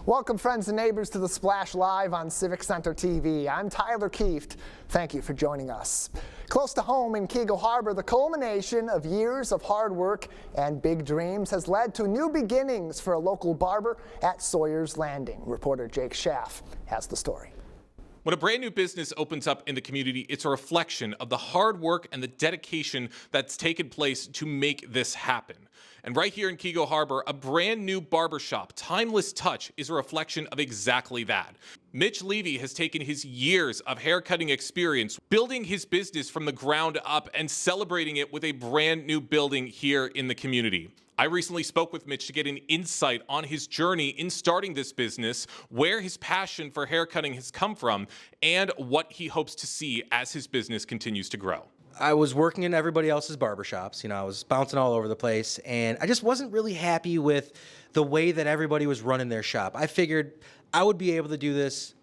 Welcome, friends and neighbors, to the Splash Live on Civic Center TV. I'm Tyler Kieft. Thank you for joining us. Close to home in Keego Harbor, the culmination of years of hard work and big dreams has led to new beginnings for a local barber at Sawyer's Landing. Reporter Jake Schaff has the story. When a brand new business opens up in the community, it's a reflection of the hard work and the dedication that's taken place to make this happen. And right here in Keego Harbor, a brand new barbershop, Timeless Touch, is a reflection of exactly that. Mitch Levy has taken his years of haircutting experience, building his business from the ground up and celebrating it with a brand new building here in the community. I recently spoke with Mitch to get an insight on his journey in starting this business, where his passion for haircutting has come from, and what he hopes to see as his business continues to grow. I was working in everybody else's barbershops. I was bouncing all over the place, and I just wasn't really happy with the way that everybody was running their shop. I figured I would be able to do this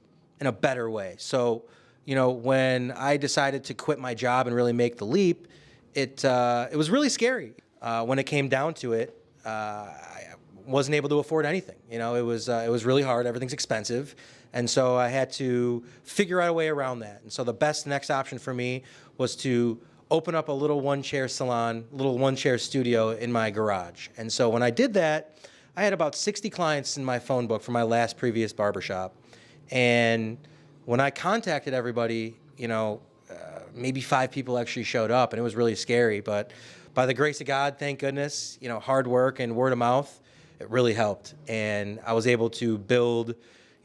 in a better way. So, when I decided to quit my job and really make the leap, it was really scary. When it came down to it, I wasn't able to afford anything. It was really hard. Everything's expensive. And so I had to figure out a way around that. And so the best next option for me was to open up a little one-chair salon, little one-chair studio in my garage. And so when I did that, I had about 60 clients in my phone book from my last previous barbershop. And when I contacted everybody, maybe 5 people actually showed up, and it was really scary. But by the grace of God, thank goodness, hard work and word of mouth, it really helped. And I was able to build,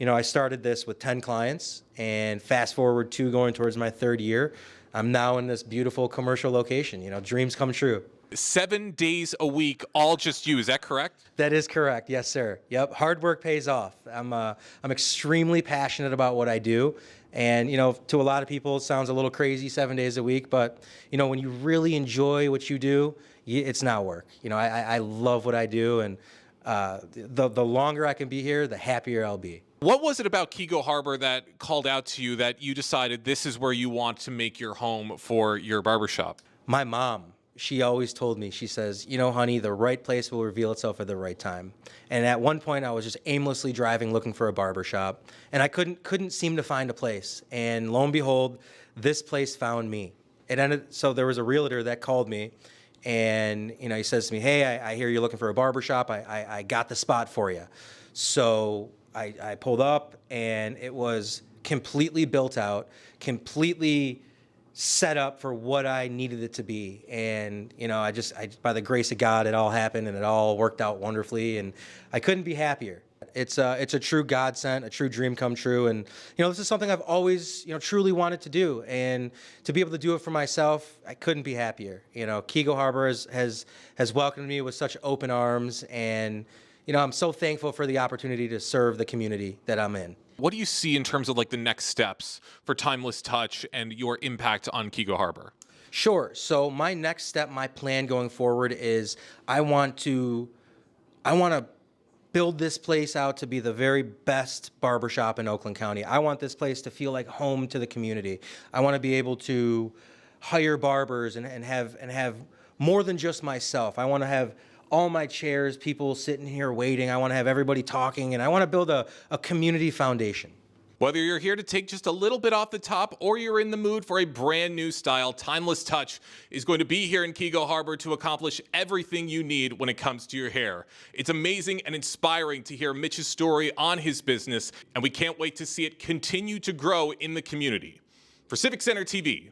I started this with 10 clients, and fast forward to going towards my 3rd year, I'm now in this beautiful commercial location. Dreams come true. 7 days a week, all just you, is that correct? That is correct, yes sir. Yep, hard work pays off. I'm extremely passionate about what I do. And, to a lot of people, it sounds a little crazy 7 days a week, but, when you really enjoy what you do, it's not work. I love what I do, and the longer I can be here, the happier I'll be. What was it about Keego Harbor that called out to you that you decided this is where you want to make your home for your barbershop? My mom. She always told me, she says, honey, the right place will reveal itself at the right time. And at one point, I was just aimlessly driving, looking for a barbershop, and I couldn't seem to find a place. And lo and behold, this place found me. So there was a realtor that called me, and he says to me, hey, I hear you're looking for a barbershop. I got the spot for you. So I pulled up, and it was completely built out, completely set up for what I needed it to be. And, by the grace of God, it all happened, and it all worked out wonderfully, and I couldn't be happier. It's a true godsend, a true dream come true. And, this is something I've always, truly wanted to do. And to be able to do it for myself, I couldn't be happier. Keego Harbor has welcomed me with such open arms, and, I'm so thankful for the opportunity to serve the community that I'm in. What do you see in terms of the next steps for Timeless Touch and your impact on Keego Harbor? Sure. So my next step, my plan going forward is I want to build this place out to be the very best barbershop in Oakland County. I want this place to feel like home to the community. I want to be able to hire barbers and have more than just myself. I want to have all my chairs, people sitting here waiting. I want to have everybody talking, and I want to build a community foundation. Whether you're here to take just a little bit off the top or you're in the mood for a brand new style, Timeless Touch is going to be here in Keego Harbor to accomplish everything you need when it comes to your hair. It's amazing and inspiring to hear Mitch's story on his business, and we can't wait to see it continue to grow in the community. For Civic Center TV,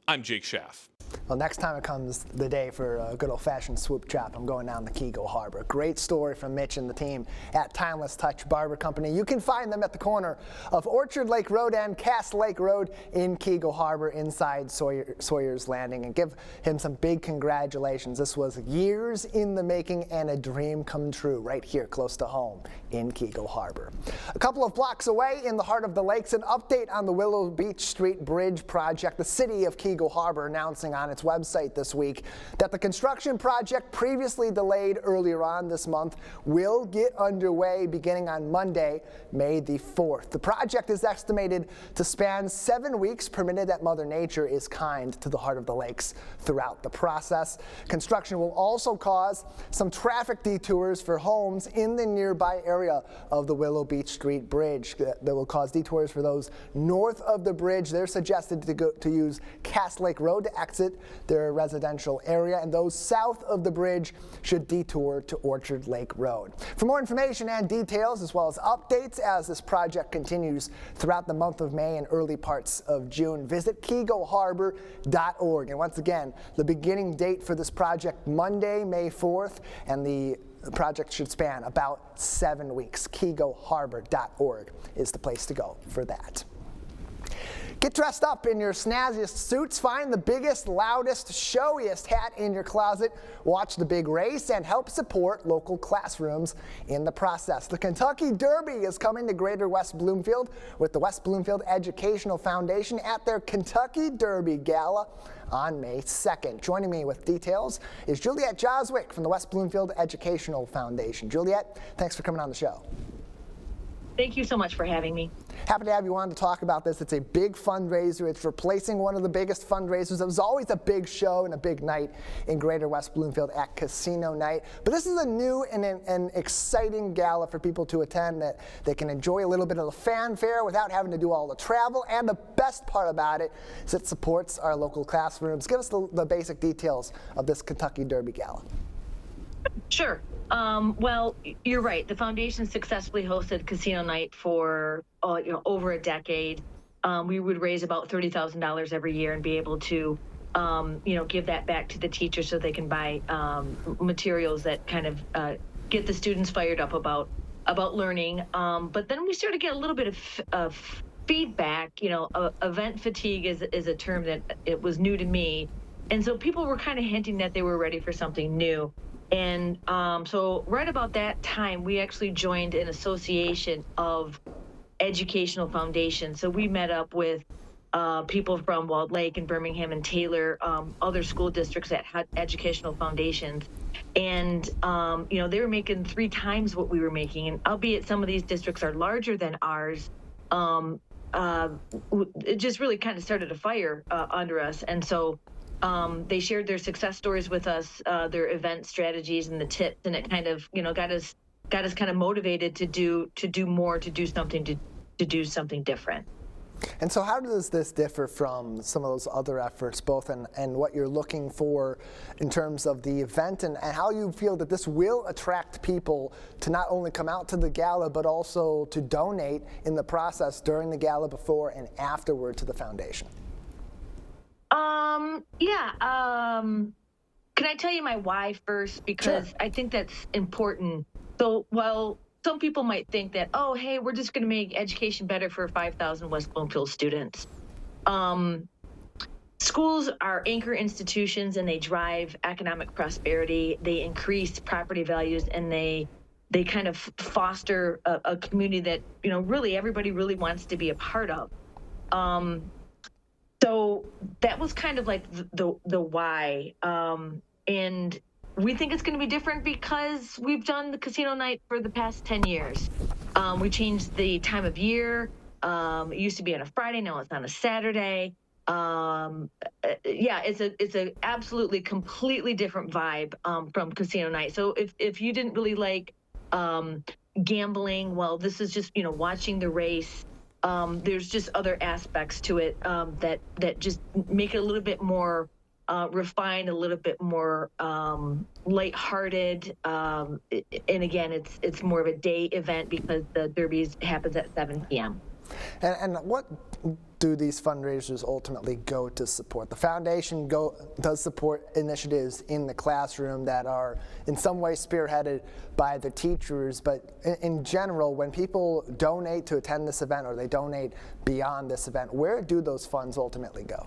I'm Jake Schaff. Well, next time it comes the day for a good old-fashioned swoop chop, I'm going down to Keego Harbor. Great story from Mitch and the team at Timeless Touch Barber Company. You can find them at the corner of Orchard Lake Road and Cass Lake Road in Keego Harbor inside Sawyer's Landing. And give him some big congratulations. This was years in the making and a dream come true right here close to home in Keego Harbor. A couple of blocks away in the heart of the lakes, an update on the Willow Beach Street Bridge project. The city of Keego Keego Harbor announcing on its website this week that the construction project previously delayed earlier on this month will get underway beginning on Monday, May the 4th. The project is estimated to span 7 weeks, permitted that Mother Nature is kind to the heart of the lakes throughout the process. Construction will also cause some traffic detours for homes in the nearby area of the Willow Beach Street Bridge. That will cause detours for those north of the bridge. They're suggested to use Cass Lake Road to exit their residential area, and those south of the bridge should detour to Orchard Lake Road. For more information and details, as well as updates as this project continues throughout the month of May and early parts of June, visit KeegoHarbor.org. And once again, the beginning date for this project, Monday, May 4th, and the project should span about 7 weeks. KeegoHarbor.org is the place to go for that. Get dressed up in your snazziest suits, find the biggest, loudest, showiest hat in your closet, watch the big race, and help support local classrooms in the process. The Kentucky Derby is coming to Greater West Bloomfield with the West Bloomfield Educational Foundation at their Kentucky Derby Gala on May 2nd. Joining me with details is Juliet Joswick from the West Bloomfield Educational Foundation. Juliet, thanks for coming on the show. Thank you so much for having me. Happy to have you on to talk about this. It's a big fundraiser. It's replacing one of the biggest fundraisers. It was always a big show and a big night in Greater West Bloomfield at Casino Night. But this is a new and an exciting gala for people to attend that they can enjoy a little bit of the fanfare without having to do all the travel. And the best part about it is it supports our local classrooms. Give us the basic details of this Kentucky Derby Gala. Sure. Well, you're right. The foundation successfully hosted Casino Night for over a decade. We would raise about $30,000 every year and be able to, give that back to the teachers so they can buy materials that kind of get the students fired up about learning. But then we started to get a little bit of feedback. Event fatigue is a term that it was new to me, and so people were kind of hinting that they were ready for something new. And so right about that time, we actually joined an association of educational foundations. So we met up with people from Walled Lake and Birmingham and Taylor, other school districts that had educational foundations. And, they were making 3 times what we were making. And albeit some of these districts are larger than ours, it just really kind of started a fire under us. And so they shared their success stories with us, their event strategies and the tips, and it kind of, got us kind of motivated to do more, to do something different. And so how does this differ from some of those other efforts, both and what you're looking for in terms of the event, and how you feel that this will attract people to not only come out to the gala, but also to donate in the process during the gala, before and afterward, to the foundation? Can I tell you my why first? Because sure. I think that's important. So, while some people might think that, oh, hey, we're just going to make education better for 5,000 West Bloomfield students. Schools are anchor institutions, and they drive economic prosperity. They increase property values, and they kind of foster a community that, really everybody really wants to be a part of. So that was kind of like the why. And we think it's going to be different because we've done the Casino Night for the past 10 years. We changed the time of year. It used to be on a Friday. Now it's on a Saturday. It's a absolutely completely different vibe from Casino Night. So if you didn't really like gambling, well, this is just, watching the race. There's just other aspects to it that just make it a little bit more refined, a little bit more lighthearted. And again, it's more of a day event because the Derby happens at 7 p.m. And what do these fundraisers ultimately go to support? The foundation does support initiatives in the classroom that are in some way spearheaded by the teachers, but in general, when people donate to attend this event or they donate beyond this event, where do those funds ultimately go?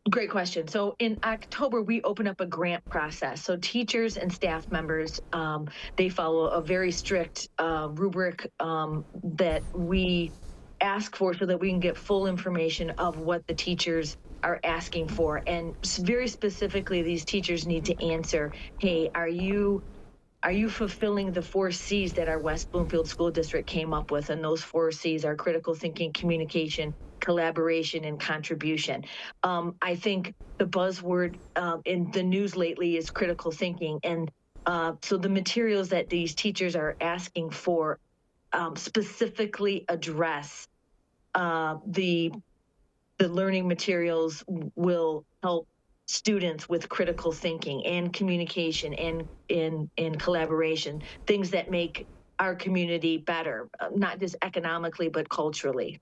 Great question. So in October, we open up a grant process. So teachers and staff members, they follow a very strict rubric that we ask for so that we can get full information of what the teachers are asking for. And very specifically, these teachers need to answer, hey, are you fulfilling the 4 C's that our West Bloomfield School District came up with? And those 4 C's are critical thinking, communication, collaboration, and contribution. I think the buzzword in the news lately is critical thinking. And so the materials that these teachers are asking for specifically address the learning materials will help students with critical thinking and communication and in collaboration, things that make our community better, not just economically, but culturally.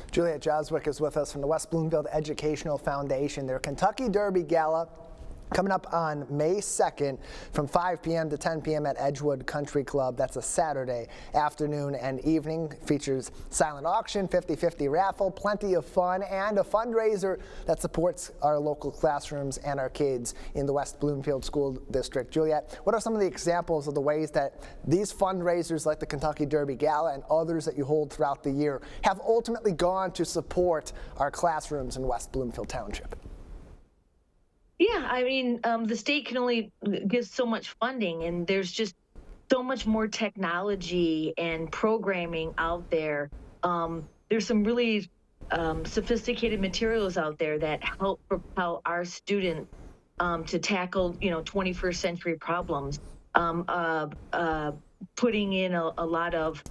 Juliet Joswick is with us from the West Bloomfield Educational Foundation. Their Kentucky Derby Gala coming up on May 2nd from 5 p.m. to 10 p.m. at Edgewood Country Club. That's a Saturday afternoon and evening. Features silent auction, 50-50 raffle, plenty of fun, and a fundraiser that supports our local classrooms and our kids in the West Bloomfield School District. Juliet, what are some of the examples of the ways that these fundraisers like the Kentucky Derby Gala and others that you hold throughout the year have ultimately gone to support our classrooms in West Bloomfield Township? Yeah, I mean, the state can only give so much funding, and there's just so much more technology and programming out there. There's some really sophisticated materials out there that help propel our students to tackle, 21st century problems. Putting in a lot of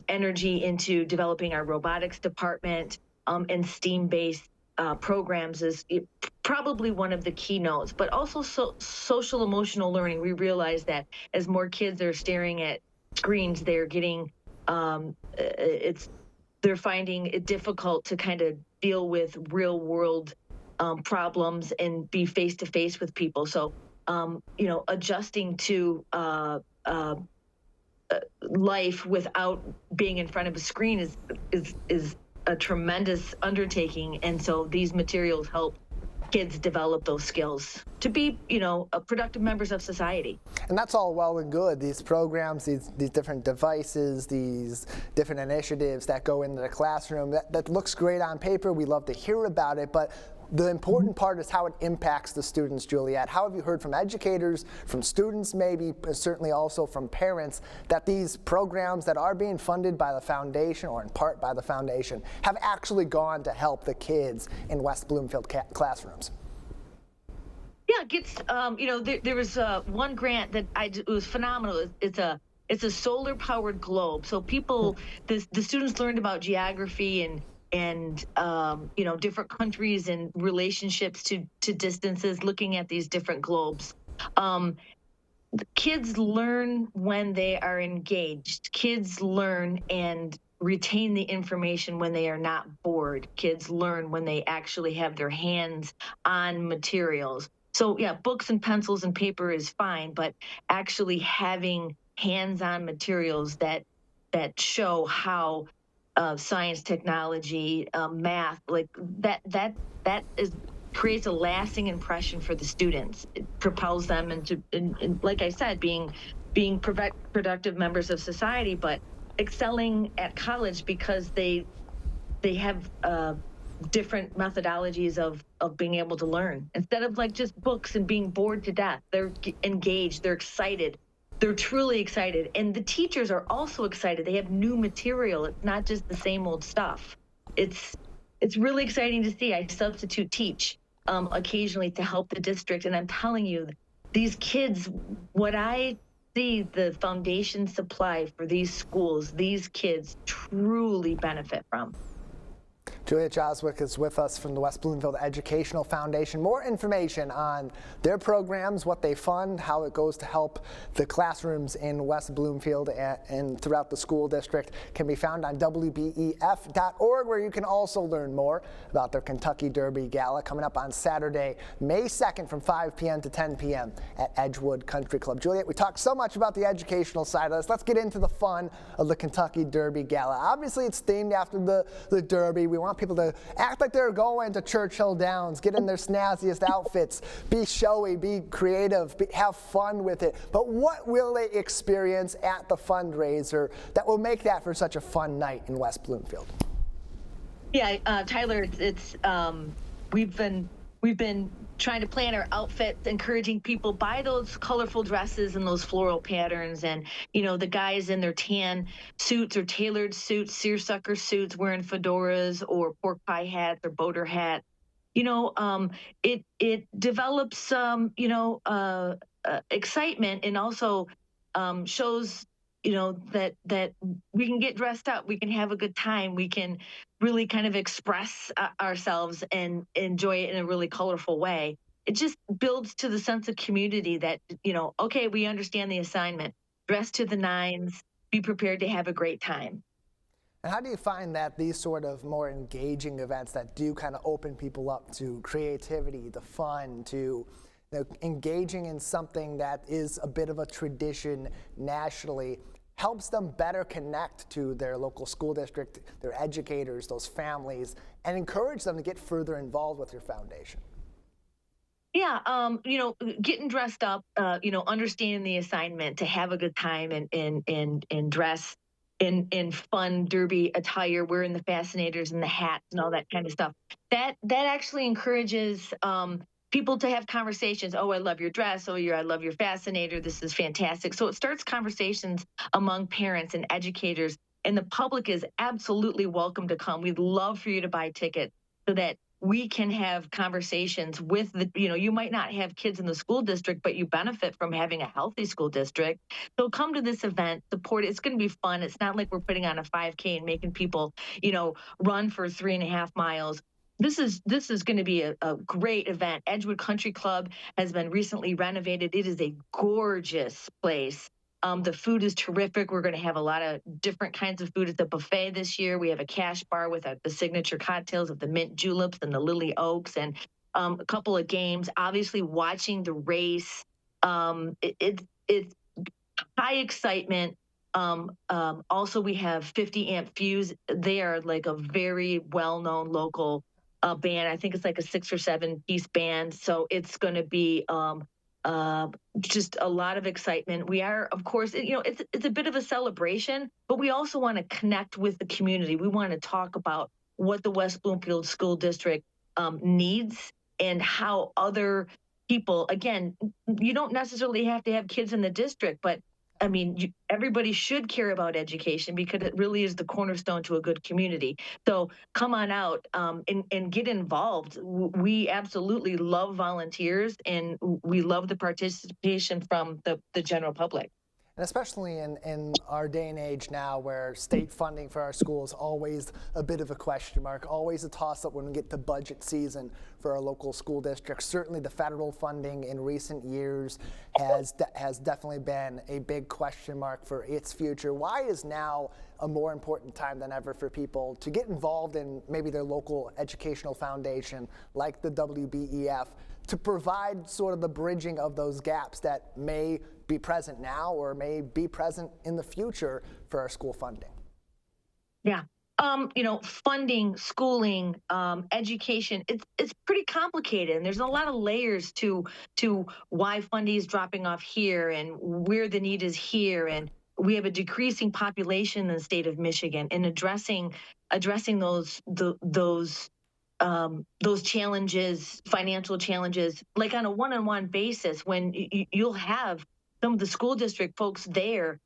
energy into developing our robotics department and STEAM-based programs is probably one of the keynotes, but also social emotional learning. We realize that as more kids are staring at screens, they're getting, they're finding it difficult to kind of deal with real world problems and be face to face with people. So, adjusting to life without being in front of a screen is a tremendous undertaking, and so these materials help kids develop those skills to be, productive members of society. And that's all well and good. These programs, these different devices, these different initiatives that go into the classroom, that looks great on paper. We love to hear about it, but the important part is how it impacts the students, Juliet. How have you heard from educators, from students maybe, certainly also from parents, that these programs that are being funded by the foundation or in part by the foundation have actually gone to help the kids in West Bloomfield classrooms? Yeah, it gets, there was one grant that it was phenomenal. It's a solar powered globe. So people, the students learned about geography and different countries and relationships to distances, looking at these different globes. Kids learn when they are engaged. Kids learn and retain the information when they are not bored. Kids learn when they actually have their hands on materials. So yeah, books and pencils and paper is fine, but actually having hands-on materials that show how science, technology, math, like that creates a lasting impression for the students. It propels them into, and like I said, being productive members of society, but excelling at college because they have different methodologies of being able to learn. Instead of like just books and being bored to death, they're engaged, they're excited. They're truly excited, and the teachers are also excited. They have new material. It's not just the same old stuff. It's really exciting to see. I substitute teach occasionally to help the district, and I'm telling you, these kids, what I see the foundation supply for these schools, these kids truly benefit from. Juliet Joswick is with us from the West Bloomfield Educational Foundation. More information on their programs, what they fund, how it goes to help the classrooms in West Bloomfield and throughout the school district can be found on WBEF.org, where you can also learn more about their Kentucky Derby Gala coming up on Saturday, May 2nd from 5 p.m. to 10 p.m. at Edgewood Country Club. Juliet, we talked so much about the educational side of this. Let's get into the fun of the Kentucky Derby Gala. Obviously, it's themed after the Derby. We We want people to act like they're going to Churchill Downs, get in their snazziest outfits, be showy, be creative, have fun with it. But what will they experience at the fundraiser that will make that for such a fun night in West Bloomfield? Yeah, Tyler, we've been trying to plan our outfits, encouraging people buy those colorful dresses and those floral patterns, and the guys in their tan suits or tailored suits, seersucker suits, wearing fedoras or pork pie hats or boater hats. It develops excitement, and also shows that we can get dressed up, we can have a good time, we can really kind of express ourselves and enjoy it in a really colorful way. It just builds to the sense of community that okay, we understand the assignment, dress to the nines, be prepared to have a great time. And how do you find that these sort of more engaging events that do kind of open people up to creativity, the fun, to engaging in something that is a bit of a tradition nationally, helps them better connect to their local school district, their educators, those families, and encourage them to get further involved with your foundation? Yeah, getting dressed up, understanding the assignment, to have a good time and dress in fun derby attire, wearing the fascinators and the hats and all that kind of stuff. That actually encourages people to have conversations. Oh, I love your dress. Oh, I love your fascinator. This is fantastic. So it starts conversations among parents and educators, and the public is absolutely welcome to come. We'd love for you to buy tickets so that we can have conversations with you might not have kids in the school district, but you benefit from having a healthy school district. So come to this event, support it. It's going to be fun. It's not like we're putting on a 5K and making people, run for 3.5 miles. This is going to be a great event. Edgewood Country Club has been recently renovated. It is a gorgeous place. The food is terrific. We're going to have a lot of different kinds of food at the buffet this year. We have a cash bar with the signature cocktails of the mint juleps and the lily oaks, and a couple of games. Obviously, watching the race. It's high excitement. Also, we have 50 Amp Fuse. They are like a very well-known local band. I think it's like a 6 or 7 piece band. So it's going to be just a lot of excitement. We are, of course, it's a bit of a celebration, but we also want to connect with the community. We want to talk about what the West Bloomfield School District needs, and how other people, again, you don't necessarily have to have kids in the district, but I mean, everybody should care about education, because it really is the cornerstone to a good community. So come on out and get involved. We absolutely love volunteers, and we love the participation from the general public. And especially in our day and age now, where state funding for our schools is always a bit of a question mark, always a toss-up when we get to budget season for our local school districts. Certainly the federal funding in recent years has definitely been a big question mark for its future. Why is now a more important time than ever for people to get involved in maybe their local educational foundation, like the WBEF, to provide sort of the bridging of those gaps that may be present now or may be present in the future for our school funding? Yeah. Funding, schooling, education, it's pretty complicated, and there's a lot of layers to why funding is dropping off here and where the need is here. And we have a decreasing population in the state of Michigan, and addressing those challenges, financial challenges, like on a one-on-one basis, when you'll have some of the school district folks there.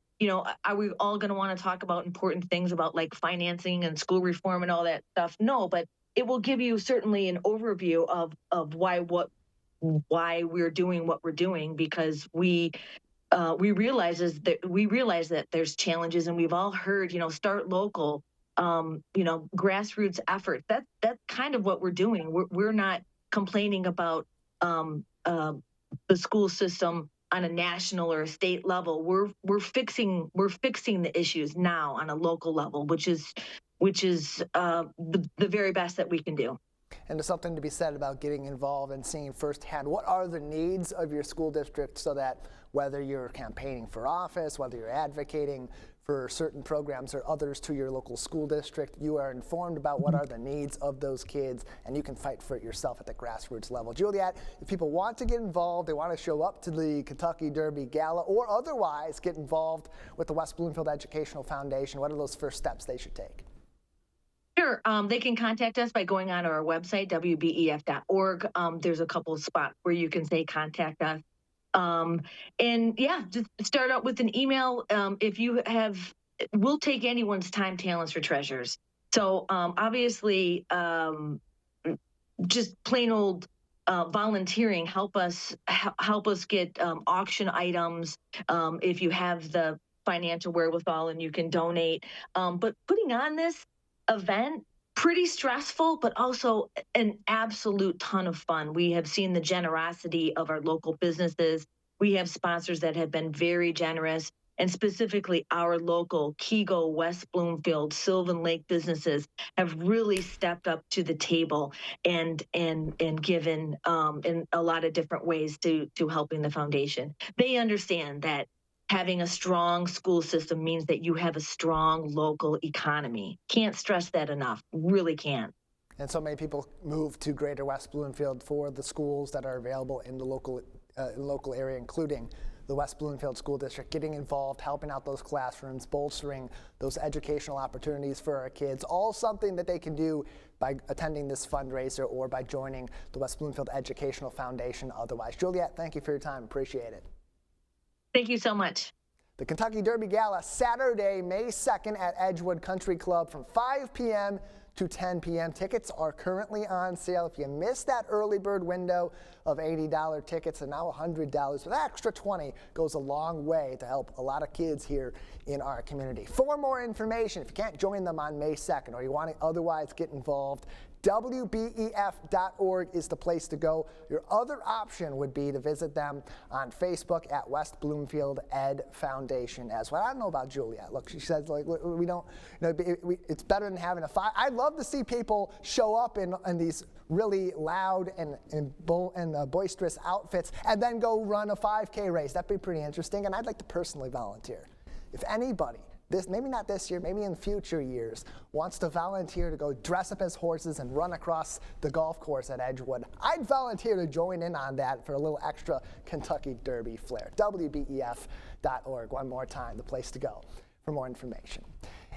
Are we all going to want to talk about important things about like financing and school reform and all that stuff? No, but it will give you certainly an overview of why we're doing what we're doing, because we realize that there's challenges, and we've all heard, start local, grassroots efforts. That's kind of what we're doing. We're not complaining about the school system on a national or a state level. We're fixing the issues now on a local level, which is the very best that we can do. And there's something to be said about getting involved and seeing firsthand what are the needs of your school district, so that whether you're campaigning for office, whether you're advocating for certain programs or others to your local school district, you are informed about what are the needs of those kids, and you can fight for it yourself at the grassroots level. Juliet, if people want to get involved, they want to show up to the Kentucky Derby Gala or otherwise get involved with the West Bloomfield Educational Foundation, what are those first steps they should take? Sure. They can contact us by going on our website, wbef.org. There's a couple of spots where you can say contact us. And yeah, just start out with an email. If you have, we'll take anyone's time, talents, or treasures. So obviously, just plain old volunteering, help us get auction items. If you have the financial wherewithal and you can donate. But putting on this event, pretty stressful, but also an absolute ton of fun. We have seen the generosity of our local businesses. We have sponsors that have been very generous, and specifically our local Keego, West Bloomfield, Sylvan Lake businesses have really stepped up to the table and given in a lot of different ways to helping the foundation. They understand that having a strong school system means that you have a strong local economy. Can't stress that enough, really can't. And so many people move to Greater West Bloomfield for the schools that are available in the local area, including the West Bloomfield School District, getting involved, helping out those classrooms, bolstering those educational opportunities for our kids, all something that they can do by attending this fundraiser or by joining the West Bloomfield Educational Foundation otherwise. Juliet, thank you for your time. Appreciate it. Thank you so much. The Kentucky Derby Gala, Saturday, May 2nd at Edgewood Country Club from 5 p.m. to 10 p.m. Tickets are currently on sale. If you missed that early bird window of $80 tickets, and now $100, but that extra $20 goes a long way to help a lot of kids here in our community. For more information, if you can't join them on May 2nd or you want to otherwise get involved, WBEF.org is the place to go. Your other option would be to visit them on Facebook at West Bloomfield Ed Foundation as well. I don't know about Juliet. Look, she says, like, we don't, it's better than having a fight. I'd love to see people show up in these really loud and boisterous outfits and then go run a 5K race. That'd be pretty interesting, and I'd like to personally volunteer. If anybody, maybe not this year, maybe in future years, wants to volunteer to go dress up as horses and run across the golf course at Edgewood, I'd volunteer to join in on that for a little extra Kentucky Derby flair. WBEF.org, one more time, the place to go for more information.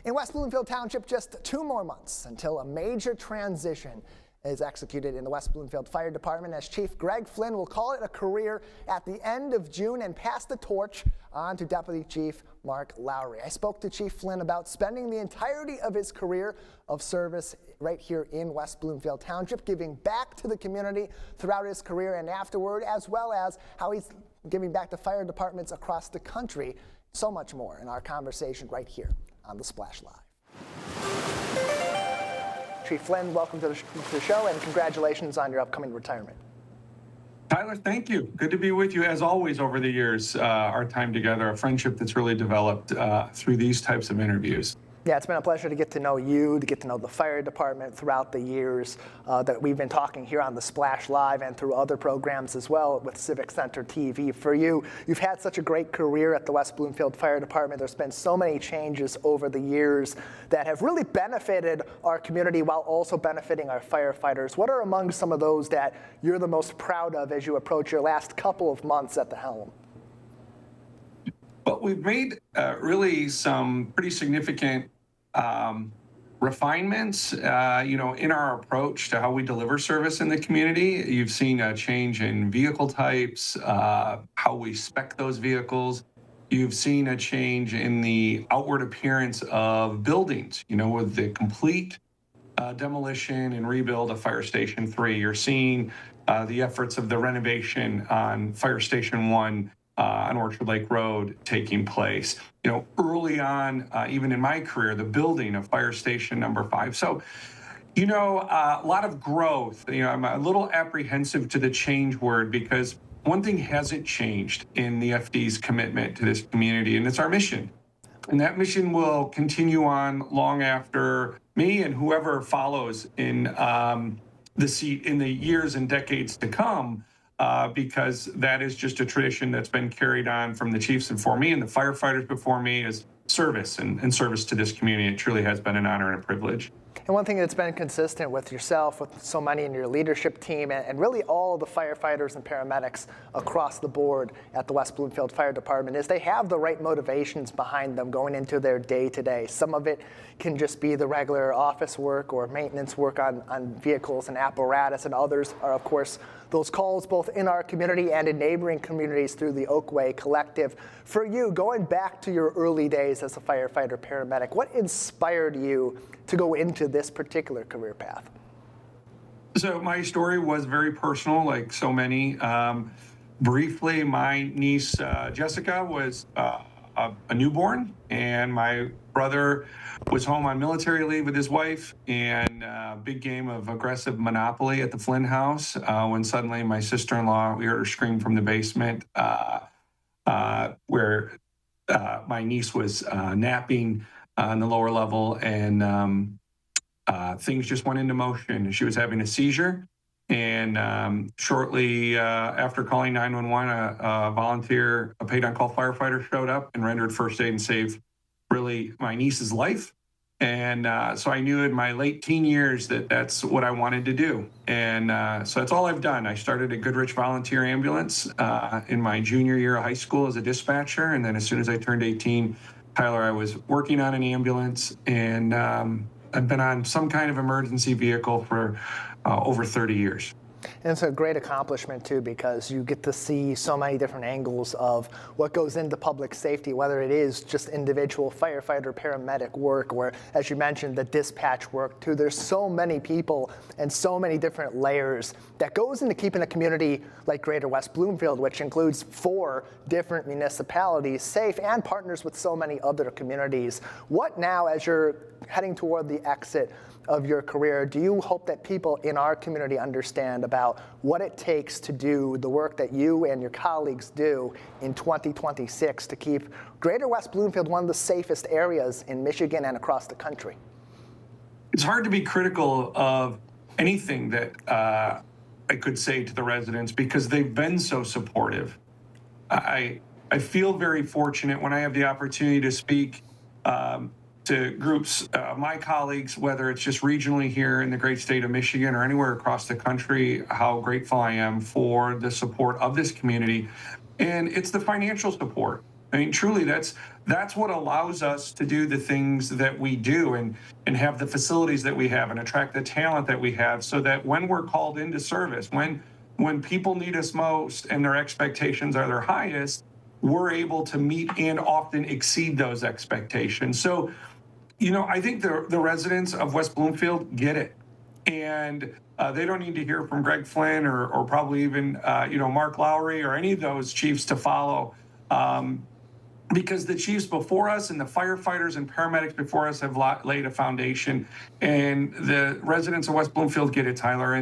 In West Bloomfield Township, just 2 more months until a major transition is executed in the West Bloomfield Fire Department, as Chief Greg Flynn will call it a career at the end of June and pass the torch on to Deputy Chief Mark Lowry. I spoke to Chief Flynn about spending the entirety of his career of service right here in West Bloomfield Township, giving back to the community throughout his career and afterward, as well as how he's giving back to fire departments across the country. So much more in our conversation right here on The Splash Live. Chief Flynn, welcome to the show, and congratulations on your upcoming retirement. Tyler, thank you. Good to be with you, as always, over the years, our time together, a friendship that's really developed through these types of interviews. Yeah, it's been a pleasure to get to know you, to get to know the fire department throughout the years that we've been talking here on the Splash Live and through other programs as well with Civic Center TV. For you, you've had such a great career at the West Bloomfield Fire Department. There's been so many changes over the years that have really benefited our community while also benefiting our firefighters. What are among some of those that you're the most proud of as you approach your last couple of months at the helm? Well, we've made really some pretty significant refinements, in our approach to how we deliver service in the community. You've seen a change in vehicle types, how we spec those vehicles. You've seen a change in the outward appearance of buildings, with the complete demolition and rebuild of Fire Station 3. You're seeing the efforts of the renovation on Fire Station 1 on Orchard Lake Road taking place. Early on, even in my career, the building of Fire Station number 5. So, a lot of growth. I'm a little apprehensive to the change word, because one thing hasn't changed in the FD's commitment to this community, and it's our mission. And that mission will continue on long after me and whoever follows in the seat in the years and decades to come, because that is just a tradition that's been carried on from the chiefs before me and the firefighters before me, is service and service to this community. It truly has been an honor and a privilege. And one thing that's been consistent with yourself, with so many in your leadership team, and really all the firefighters and paramedics across the board at the West Bloomfield Fire Department, is they have the right motivations behind them going into their day-to-day. Some of it can just be the regular office work or maintenance work on vehicles and apparatus, and others are, of course, those calls both in our community and in neighboring communities through the Oakway Collective. For you, going back to your early days as a firefighter paramedic, what inspired you to go into this particular career path? So my story was very personal, like so many. Briefly, my niece Jessica was a newborn, and my brother was home on military leave with his wife, and a big game of aggressive Monopoly at the Flynn house, when suddenly my sister-in-law, we heard her scream from the basement, where my niece was napping on the lower level, and things just went into motion. She was having a seizure, and shortly after calling 911, a volunteer, a paid-on-call firefighter showed up and rendered first aid and saved really my niece's life. And so I knew in my late teen years that that's what I wanted to do. And so that's all I've done. I started at Goodrich Volunteer Ambulance in my junior year of high school as a dispatcher. And then as soon as I turned 18, Tyler, I was working on an ambulance, and I've been on some kind of emergency vehicle for over 30 years. And it's a great accomplishment, too, because you get to see so many different angles of what goes into public safety, whether it is just individual firefighter, paramedic work, or, as you mentioned, the dispatch work, too. There's so many people and so many different layers that goes into keeping a community like Greater West Bloomfield, which includes 4 different municipalities, safe and partners with so many other communities. What now, as you're heading toward the exit of your career, do you hope that people in our community understand about what it takes to do the work that you and your colleagues do in 2026 to keep Greater West Bloomfield one of the safest areas in Michigan and across the country? It's hard to be critical of anything that I could say to the residents because they've been so supportive. I feel very fortunate when I have the opportunity to speak to groups, my colleagues, whether it's just regionally here in the great state of Michigan or anywhere across the country, how grateful I am for the support of this community. And it's the financial support. I mean, truly, that's what allows us to do the things that we do and have the facilities that we have and attract the talent that we have, so that when we're called into service, when people need us most and their expectations are their highest, we're able to meet and often exceed those expectations. So, I think the residents of West Bloomfield get it. And they don't need to hear from Greg Flynn or probably even, Mark Lowry or any of those chiefs to follow. Because the chiefs before us and the firefighters and paramedics before us have laid a foundation. And the residents of West Bloomfield get it, Tyler.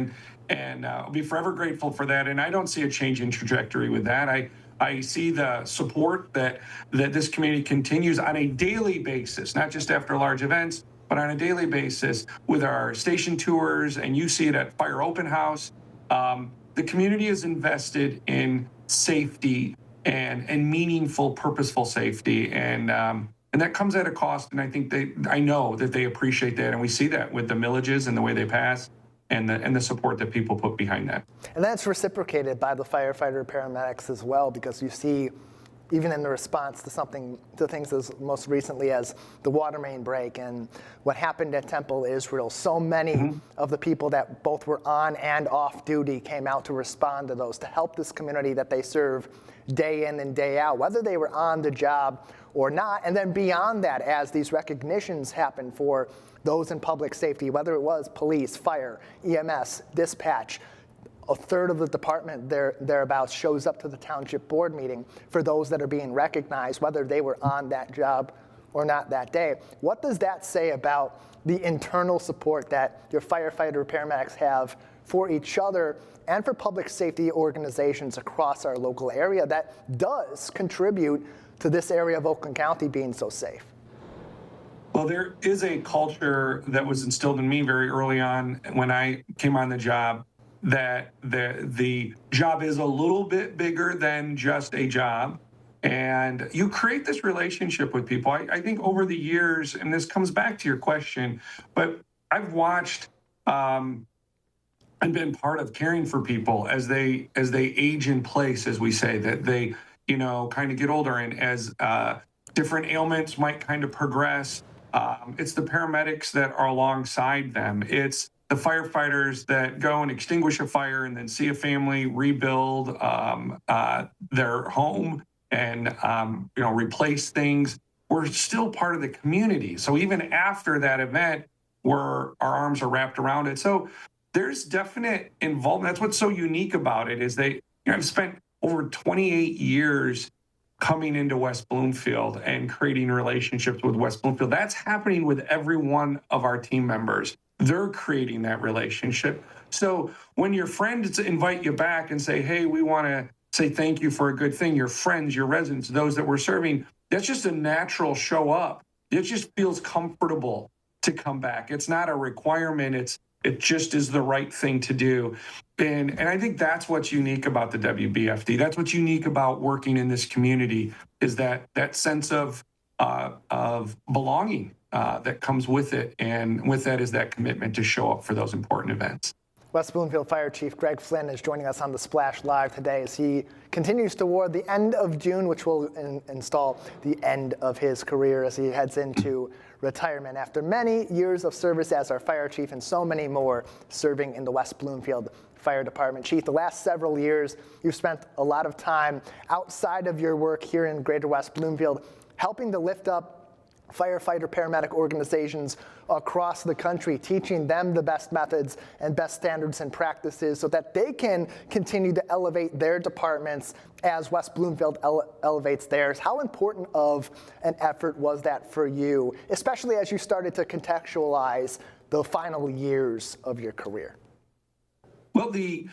And I'll be forever grateful for that. And I don't see a change in trajectory with that. I see the support that this community continues on a daily basis, not just after large events, but on a daily basis with our station tours, and you see it at Fire Open House. The community is invested in safety and meaningful, purposeful safety, and that comes at a cost. And I know that they appreciate that, and we see that with the millages and the way they pass. And the support that people put behind that. And that's reciprocated by the firefighter paramedics as well, because you see, even in the response to things as most recently as the water main break and what happened at Temple Israel, so many of the people that both were on and off duty came out to respond to those, to help this community that they serve day in and day out, whether they were on the job or not. And then beyond that, as these recognitions happen for those in public safety, whether it was police, fire, EMS, dispatch, a third of the department thereabouts shows up to the township board meeting for those that are being recognized, whether they were on that job or not that day. What does that say about the internal support that your firefighter paramedics have for each other and for public safety organizations across our local area that does contribute to this area of Oakland County being so safe? Well, there is a culture that was instilled in me very early on when I came on the job, that the job is a little bit bigger than just a job. And you create this relationship with people. I think over the years, and this comes back to your question, but I've watched and been part of caring for people as they age in place, as we say, that they, kind of get older, and as different ailments might kind of progress. It's the paramedics that are alongside them. It's the firefighters that go and extinguish a fire and then see a family rebuild their home and replace things. We're still part of the community. So even after that event, our arms are wrapped around it. So there's definite involvement. That's what's so unique about it is I've spent over 28 years coming into West Bloomfield and creating relationships with West Bloomfield. That's happening with every one of our team members. They're creating that relationship. So when your friends invite you back and say, hey, we want to say thank you for a good thing, your friends, your residents, those that we're serving, that's just a natural show up. It just feels comfortable to come back. It's not a requirement. It just is the right thing to do. And I think that's what's unique about the WBFD. That's what's unique about working in this community, is that sense of belonging that comes with it. And with that is that commitment to show up for those important events. West Bloomfield Fire Chief Greg Flynn is joining us on the Splash Live today as he continues toward the end of June, which will install the end of his career as he heads into retirement after many years of service as our fire chief and so many more serving in the West Bloomfield Fire Department. Chief, the last several years, you've spent a lot of time outside of your work here in Greater West Bloomfield, helping to lift up firefighter paramedic organizations across the country, teaching them the best methods and best standards and practices so that they can continue to elevate their departments as West Bloomfield elevates theirs. How important of an effort was that for you, especially as you started to contextualize the final years of your career? Well, the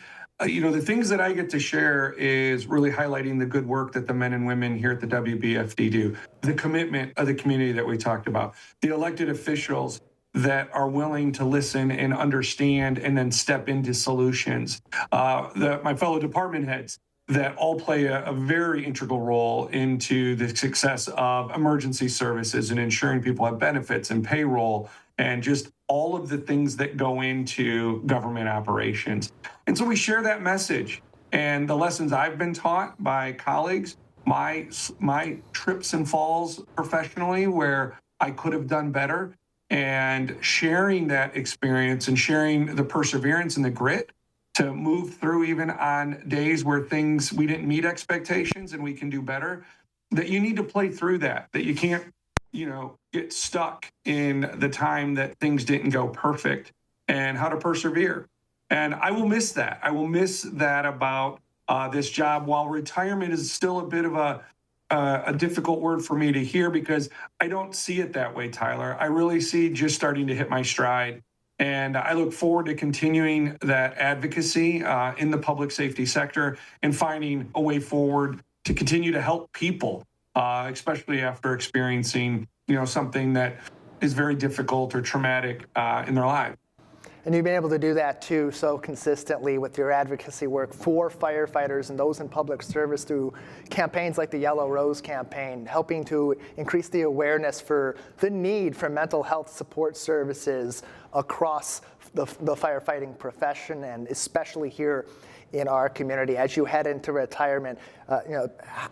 things that I get to share is really highlighting the good work that the men and women here at the WBFD do, the commitment of the community that we talked about, the elected officials that are willing to listen and understand and then step into solutions, my fellow department heads that all play a very integral role into the success of emergency services and ensuring people have benefits and payroll and just all of the things that go into government operations. And so we share that message and the lessons I've been taught by colleagues, my trips and falls professionally where I could have done better, and sharing that experience and sharing the perseverance and the grit to move through even on days where we didn't meet expectations and we can do better, that you need to play through that you can't, get stuck in the time that things didn't go perfect, and how to persevere. And I will miss that. I will miss that about this job. While retirement is still a bit of a difficult word for me to hear because I don't see it that way, Tyler. I really see just starting to hit my stride. And I look forward to continuing that advocacy in the public safety sector and finding a way forward to continue to help people, especially after experiencing, something that is very difficult or traumatic in their life. And you've been able to do that too so consistently with your advocacy work for firefighters and those in public service through campaigns like the Yellow Rose campaign, helping to increase the awareness for the need for mental health support services across the firefighting profession, and especially here in our community. As you head into retirement,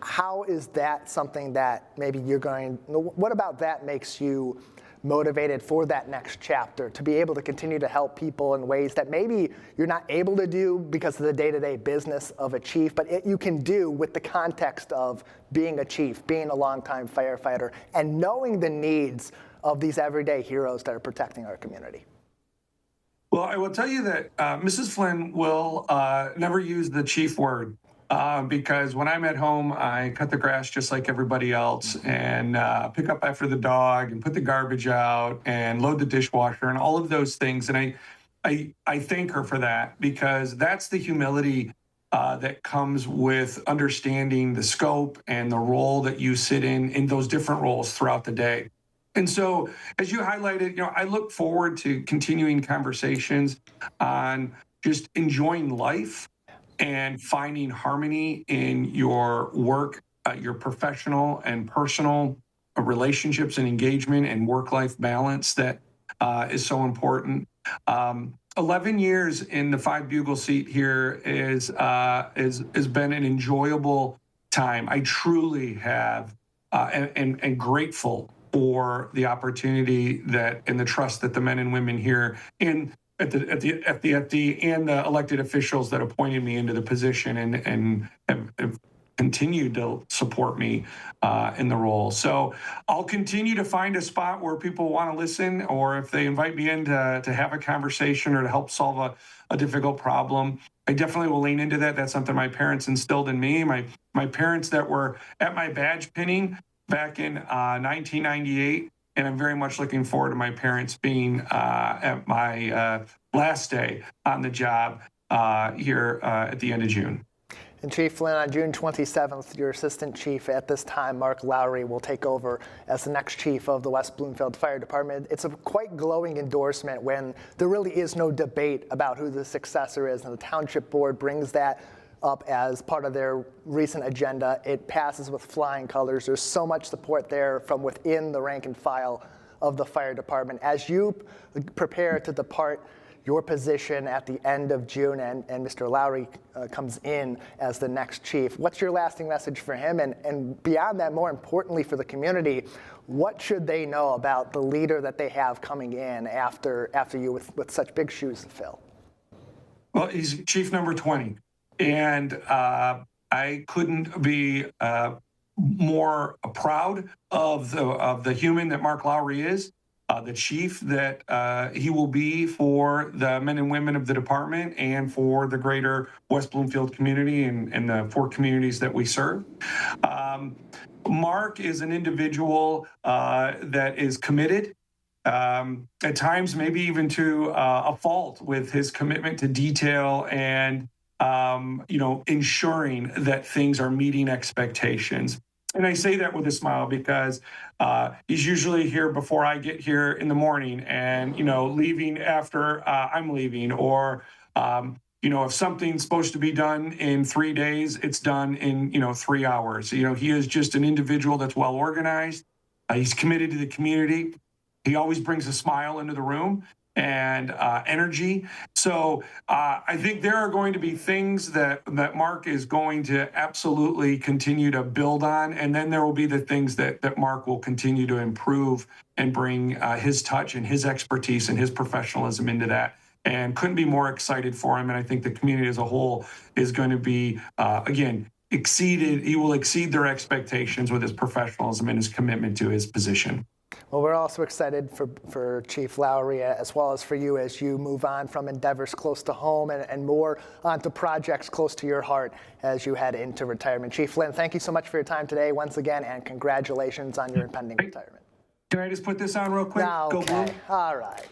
how is that something that maybe what about that makes you motivated for that next chapter, to be able to continue to help people in ways that maybe you're not able to do because of the day-to-day business of a chief, but you can do with the context of being a chief, being a longtime firefighter, and knowing the needs of these everyday heroes that are protecting our community? Well, I will tell you that Mrs. Flynn will never use the chief word. Because when I'm at home, I cut the grass just like everybody else and pick up after the dog and put the garbage out and load the dishwasher and all of those things. And I thank her for that, because that's the humility that comes with understanding the scope and the role that you sit in those different roles throughout the day. And so, as you highlighted, I look forward to continuing conversations on just enjoying life and finding harmony in your work, your professional and personal relationships and engagement and work-life balance that is so important. 11 years in the 5 Bugle seat here is has been an enjoyable time. I truly have and grateful for the opportunity that and the trust that the men and women here and the elected officials that appointed me into the position and have continued to support me in the role. So I'll continue to find a spot where people want to listen, or if they invite me in to have a conversation or to help solve a difficult problem, I definitely will lean into that. That's something my parents instilled in me. My parents that were at my badge pinning back in 1998. And I'm very much looking forward to my parents being at my last day on the job here at the end of June. And Chief Flynn, on June 27th, your assistant chief at this time, Mark Lowry, will take over as the next chief of the West Bloomfield Fire Department. It's a quite glowing endorsement when there really is no debate about who the successor is, and the township board brings that up as part of their recent agenda. It passes with flying colors. There's so much support there from within the rank and file of the fire department. As you prepare to depart your position at the end of June and Mr. Lowry comes in as the next chief, what's your lasting message for him? And beyond that, more importantly for the community, what should they know about the leader that they have coming in after you with such big shoes to fill? Well, he's chief number 20. And I couldn't be more proud of the human that Mark Lowry is, the chief that he will be for the men and women of the department and for the greater West Bloomfield community and the 4 communities that we serve. Mark is an individual that is committed, at times maybe even to a fault, with his commitment to detail and ensuring that things are meeting expectations. And I say that with a smile because he's usually here before I get here in the morning and, leaving after I'm leaving, or, if something's supposed to be done in 3 days, it's done in, 3 hours. He is just an individual that's well organized. He's committed to the community. He always brings a smile into the room and energy. So I think there are going to be things that Mark is going to absolutely continue to build on. And then there will be the things that Mark will continue to improve and bring his touch and his expertise and his professionalism into that. And couldn't be more excited for him. And I think the community as a whole is going to be, he will exceed their expectations with his professionalism and his commitment to his position. Well, we're also excited for Chief Lowry, as well as for you, as you move on from endeavors close to home and more onto projects close to your heart as you head into retirement. Chief Flynn, thank you so much for your time today once again, and congratulations on your impending retirement. Can I just put this on real quick? No, Go okay. Blue. All right.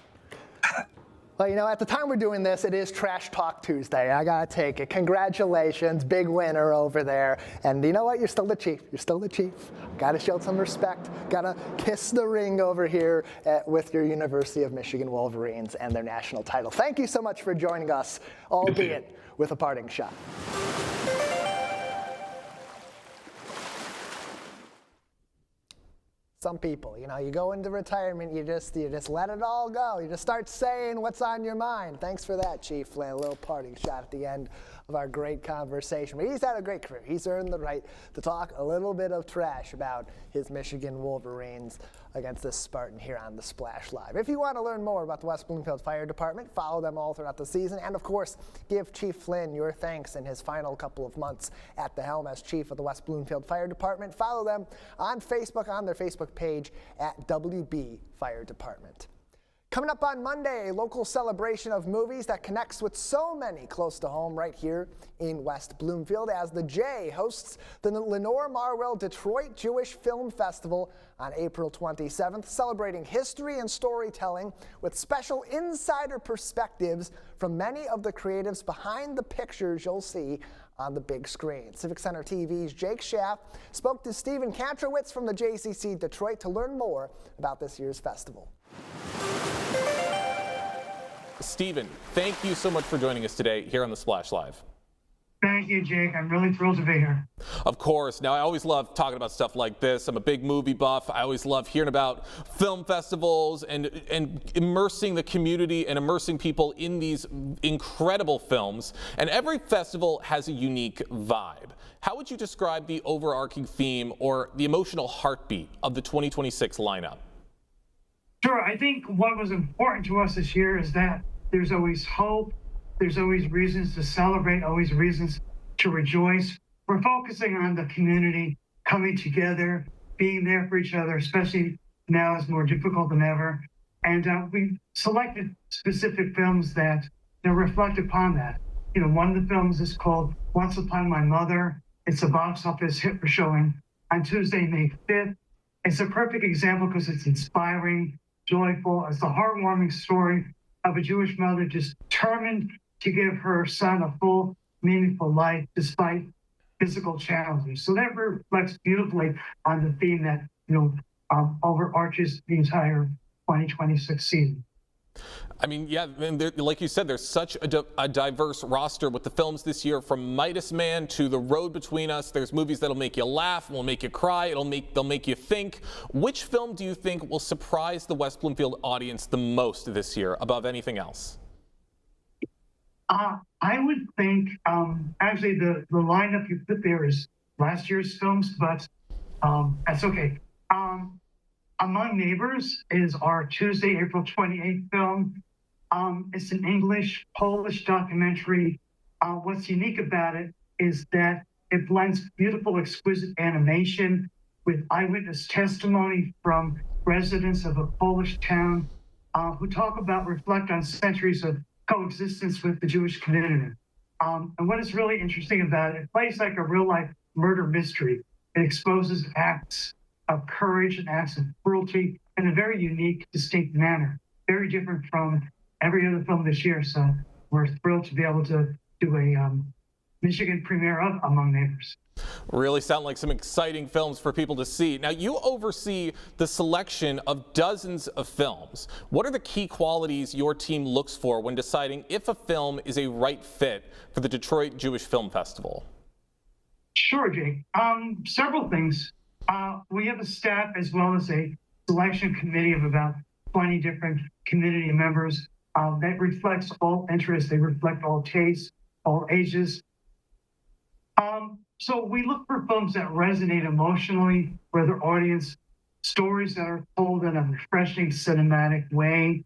Well, at the time we're doing this, it is Trash Talk Tuesday. I got to take it. Congratulations. Big winner over there. And you know what? You're still the chief. You're still the chief. Got to show some respect. Got to kiss the ring over here with your University of Michigan Wolverines and their national title. Thank you so much for joining us, albeit with a parting shot. Some people, you go into retirement, you just let it all go. You just start saying what's on your mind. Thanks for that, Chief Flynn. A little parting shot at the end of our great conversation. But he's had a great career. He's earned the right to talk a little bit of trash about his Michigan Wolverines against this Spartan here on the Splash Live. If you want to learn more about the West Bloomfield Fire Department, follow them all throughout the season. And of course, give Chief Flynn your thanks in his final couple of months at the helm as chief of the West Bloomfield Fire Department. Follow them on Facebook, on their Facebook page at WB Fire Department. Coming up on Monday, a local celebration of movies that connects with so many close to home right here in West Bloomfield, as the J hosts the Lenore Marwell Detroit Jewish Film Festival on April 27th, celebrating history and storytelling with special insider perspectives from many of the creatives behind the pictures you'll see on the big screen. Civic Center TV's Jake Schaff spoke to Stephen Katrowitz from the JCC Detroit to learn more about this year's festival. Stephen, thank you so much for joining us today here on the Splash Live. Thank you, Jake. I'm really thrilled to be here. Of course. Now, I always love talking about stuff like this. I'm a big movie buff. I always love hearing about film festivals and immersing the community and immersing people in these incredible films. And every festival has a unique vibe. How would you describe the overarching theme or the emotional heartbeat of the 2026 lineup? Sure. I think what was important to us this year is that there's always hope. There's always reasons to celebrate, always reasons to rejoice. We're focusing on the community coming together, being there for each other, especially now it's more difficult than ever. And we selected specific films that reflect upon that. One of the films is called Once Upon My Mother. It's a box office hit for showing on Tuesday, May 5th. It's a perfect example because it's inspiring, joyful. It's a heartwarming story of a Jewish mother just determined to give her son a full, meaningful life despite physical challenges. So that reflects beautifully on the theme that overarches the entire 2026 season. I mean, yeah, and like you said, there's such a diverse roster with the films this year, from Midas Man to The Road Between Us. There's movies that'll make you laugh, will make you cry, they'll make you think. Which film do you think will surprise the West Bloomfield audience the most this year above anything else? I would think, actually, the lineup you put there is last year's films, but that's okay. Among Neighbors is our Tuesday, April 28th film. It's an English-Polish documentary. What's unique about it is that it blends beautiful, exquisite animation with eyewitness testimony from residents of a Polish town who reflect on centuries of coexistence with the Jewish community. And what is really interesting about it, it plays like a real-life murder mystery. It exposes acts of courage and acts of cruelty in a very unique, distinct manner, very different from every other film this year. So we're thrilled to be able to do a Michigan premiere of Among Neighbors. Really sound like some exciting films for people to see. Now, you oversee the selection of dozens of films. What are the key qualities your team looks for when deciding if a film is a right fit for the Detroit Jewish Film Festival? Sure, Jake. Several things. We have a staff as well as a selection committee of about 20 different community members that reflects all interests. They reflect all tastes, all ages. So we look for films that resonate emotionally with their audience, stories that are told in a refreshing cinematic way,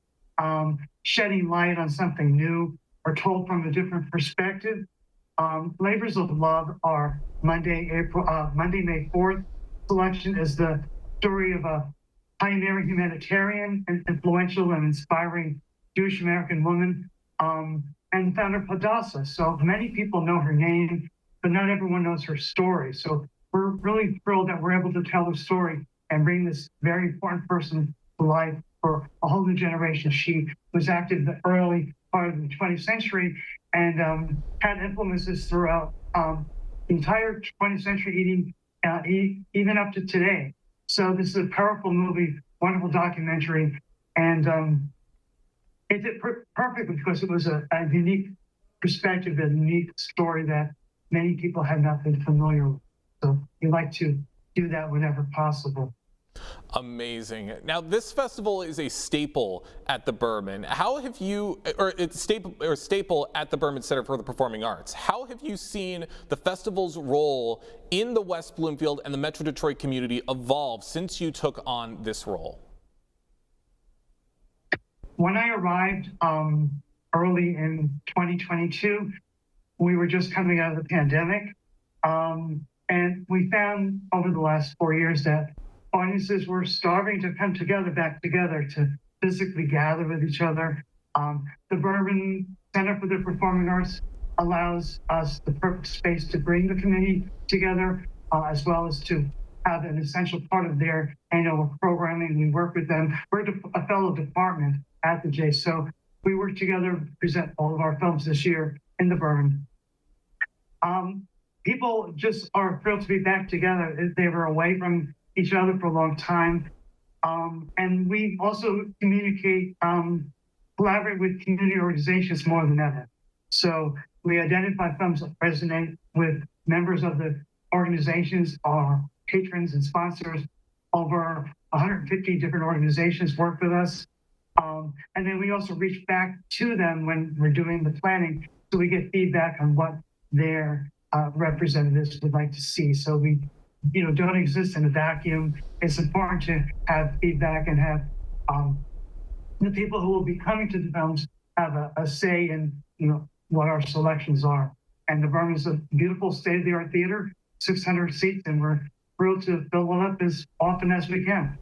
shedding light on something new or told from a different perspective. Labors of Love, our Monday, May 4th selection, is the story of a pioneering humanitarian and influential and inspiring Jewish American woman and founder of Hadassah. So many people know her name, but not everyone knows her story. So we're really thrilled that we're able to tell her story and bring this very important person to life for a whole new generation. She was active in the early part of the 20th century and had influences throughout the entire 20th century, even up to today. So this is a powerful movie, wonderful documentary, and it did perfectly because it was a unique perspective, a unique story that many people had not been familiar with. So we like to do that whenever possible. Amazing. Now, this festival is a staple at the Berman. How have you, or it's staple at the Berman Center for the Performing Arts. How have you seen the festival's role in the West Bloomfield and the Metro Detroit community evolve since you took on this role? When I arrived early in 2022, we were just coming out of the pandemic. And we found over the last 4 years that audiences were starving to come back together, to physically gather with each other. The Berman Center for the Performing Arts allows us the perfect space to bring the community together, as well as to have an essential part of their annual programming. We work with them. We're a fellow department at the J, so we work together to present all of our films this year in the Berman. People just are thrilled to be back together. They were away from each other for a long time. And we also communicate, collaborate with community organizations more than ever. So we identify films that resonate with members of the organizations, our patrons and sponsors. Over 150 different organizations work with us. And then we also reach back to them when we're doing the planning, so we get feedback on what their representatives would like to see. So we, don't exist in a vacuum. It's important to have feedback and have the people who will be coming to the films have a say in, what our selections are. And the Berman is a beautiful state-of-the-art theater, 600 seats, and we're thrilled to fill it up as often as we can.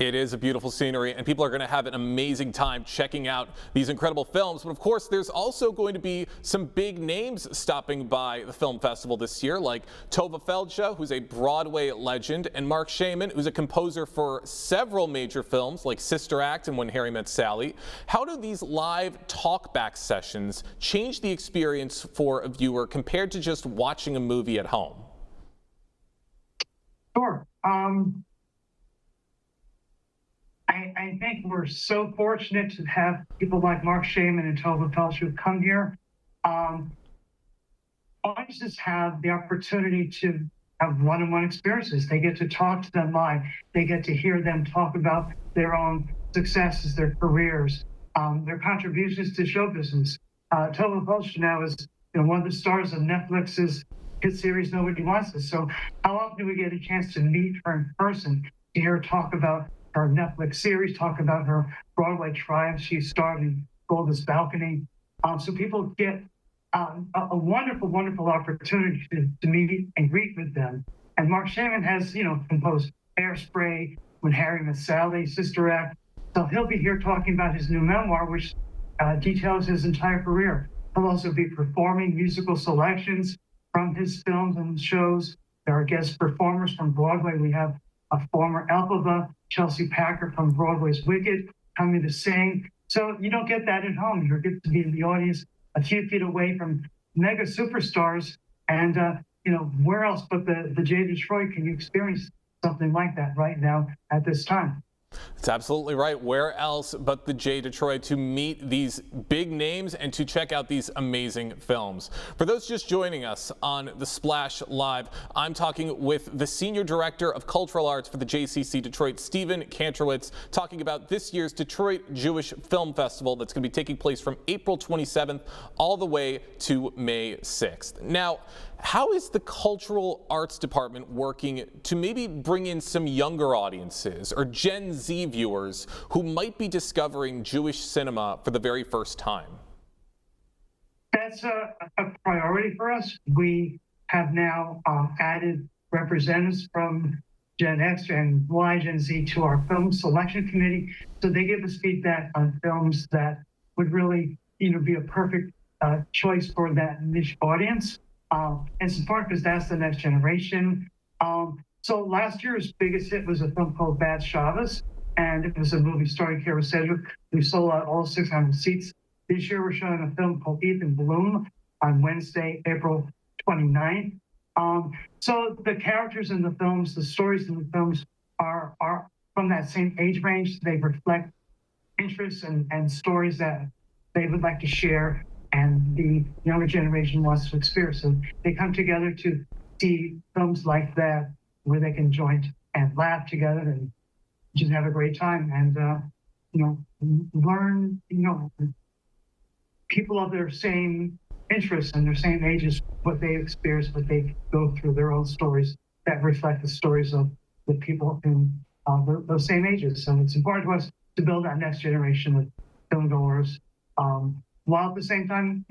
It is a beautiful scenery, and people are going to have an amazing time checking out these incredible films. But of course, there's also going to be some big names stopping by the film festival this year, like Tova Feldsha, who's a Broadway legend, and Mark Shaman, who's a composer for several major films like Sister Act and When Harry Met Sally. How do these live talkback sessions change the experience for a viewer compared to just watching a movie at home? Sure. I think we're so fortunate to have people like Mark Shaman and Tova Feldsha come here. Audiences have the opportunity to have one-on-one experiences. They get to talk to them live. They get to hear them talk about their own successes, their careers, their contributions to show business. Tova Feldsha now is one of the stars of Netflix's hit series Nobody Wants Us. So how often do we get a chance to meet her in person, to hear her talk about her Netflix series, talk about her Broadway triumph? She starred in Golda's Balcony. So people get a wonderful, wonderful opportunity to meet and greet with them. And Mark Shaman has, composed Hairspray, When Harry Met Sally, Sister Act. So he'll be here talking about his new memoir, which details his entire career. He'll also be performing musical selections from his films and shows. There are guest performers from Broadway. We have a former Elphaba, Chelsea Packer from Broadway's Wicked, coming to sing. So you don't get that at home. You get to be in the audience a few feet away from mega superstars. And, where else but the J Detroit can you experience something like that right now at this time? That's absolutely right. Where else but the J Detroit to meet these big names and to check out these amazing films. For those just joining us on the Splash Live, I'm talking with the Senior Director of Cultural Arts for the JCC Detroit, Stephen Kantrowitz, talking about this year's Detroit Jewish Film Festival that's going to be taking place from April 27th all the way to May 6th. Now, how is the Cultural Arts Department working to maybe bring in some younger audiences or Gen Z viewers who might be discovering Jewish cinema for the very first time? That's a priority for us. We have now added representatives from Gen X and Y, Gen Z to our film selection committee. So they give us feedback on films that would really, be a perfect choice for that niche audience. And it's important because that's the next generation. So last year's biggest hit was a film called Bad Shabbos, and it was a movie starring Kara Sedgwick. We sold out all 600 seats. This year we're showing a film called Ethan Bloom on Wednesday, April 29th. So the characters in the films, the stories in the films are from that same age range. They reflect interests and stories that they would like to share and the younger generation wants to experience. So they come together to see films like that where they can join and laugh together and just have a great time and, learn, people of their same interests and their same ages, what they experience, what they go through, their own stories that reflect the stories of the people in those same ages. So it's important to us to build that next generation of filmgoers, while at the same time,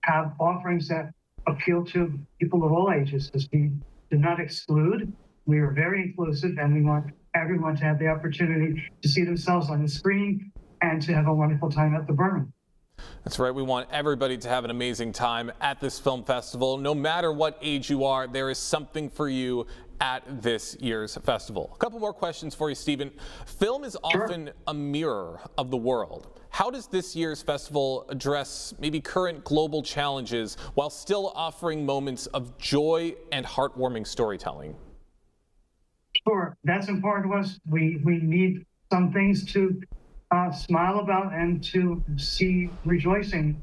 have offerings that appeal to people of all ages, because we do not exclude. We are very inclusive, and we want everyone to have the opportunity to see themselves on the screen and to have a wonderful time at the Berman. That's right. We want everybody to have an amazing time at this film festival. No matter what age you are, there is something for you at this year's festival. A couple more questions for you, Stephen. Film is often a mirror of the world. How does this year's festival address maybe current global challenges while still offering moments of joy and heartwarming storytelling? Sure, that's important to us. We need some things to smile about and to see rejoicing.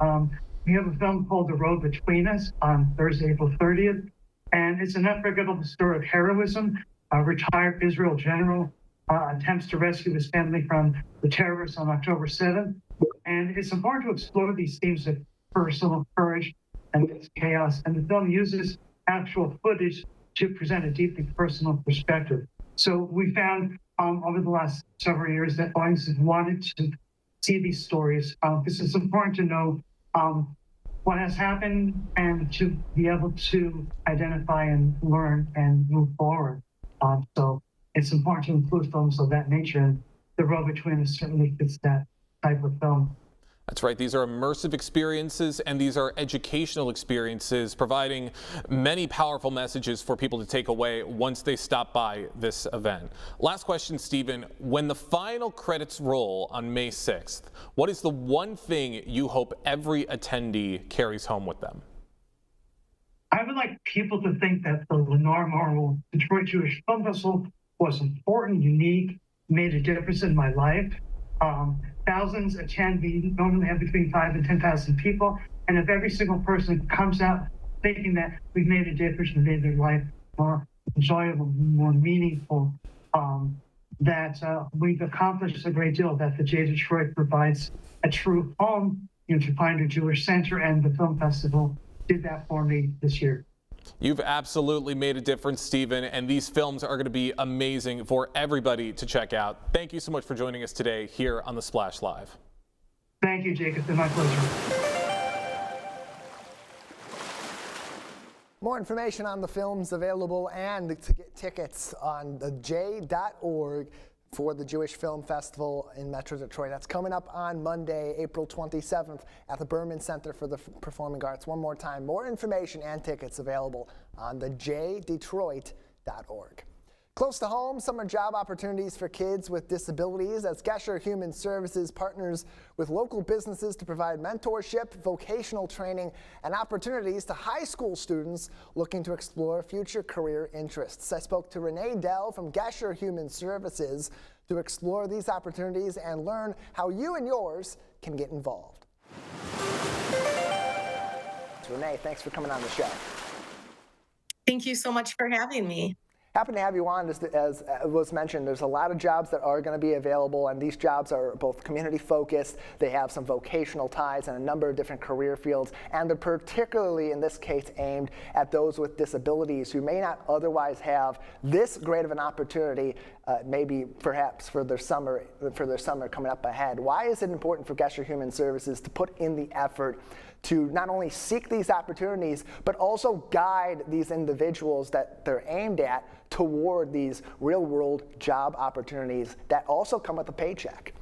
We have a film called The Road Between Us on Thursday, April 30th, and it's an unforgettable story of heroism. A retired Israel general attempts to rescue his family from the terrorists on October 7th. And it's important to explore these themes of personal courage and chaos. And the film uses actual footage to present a deeply personal perspective. So we found over the last several years that audiences wanted to see these stories because it's important to know what has happened and to be able to identify and learn and move forward. So it's important to include films of that nature, and The Road Between Us certainly fits that type of film. That's right. These are immersive experiences and these are educational experiences, providing many powerful messages for people to take away once they stop by this event. Last question, Stephen. When the final credits roll on May 6th, what is the one thing you hope every attendee carries home with them? I would like people to think that the Lenore Memorial Detroit Jewish Film Festival was important, unique, made a difference in my life. Thousands attend. We normally have between 5,000 and 10,000 people. And if every single person comes out thinking that we've made a difference and made their life more enjoyable, more meaningful, that we've accomplished a great deal, that the J Detroit provides a true home, to find a Jewish center, and the film festival did that for me this year. You've absolutely made a difference, Stephen, and these films are going to be amazing for everybody to check out. Thank you so much for joining us today here on The Splash Live. Thank you, Jake. It's been my pleasure. More information on the films available and to get tickets on the j.org for the Jewish Film Festival in Metro Detroit. That's coming up on Monday, April 27th at the Berman Center for the Performing Arts. One more time, more information and tickets available on the jdetroit.org. Close to home, summer job opportunities for kids with disabilities as Gesher Human Services partners with local businesses to provide mentorship, vocational training, and opportunities to high school students looking to explore future career interests. I spoke to Renee Dell from Gesher Human Services to explore these opportunities and learn how you and yours can get involved. Renee, thanks for coming on the show. Thank you so much for having me. Happy to have you on. As was mentioned, there's a lot of jobs that are going to be available, and these jobs are both community focused. They have some vocational ties and a number of different career fields, and they're particularly, in this case, aimed at those with disabilities who may not otherwise have this great of an opportunity, maybe perhaps for their summer coming up ahead. Why is it important for Gesher Human Services to put in the effort to not only seek these opportunities, but also guide these individuals that they're aimed at toward these real-world job opportunities that also come with a paycheck?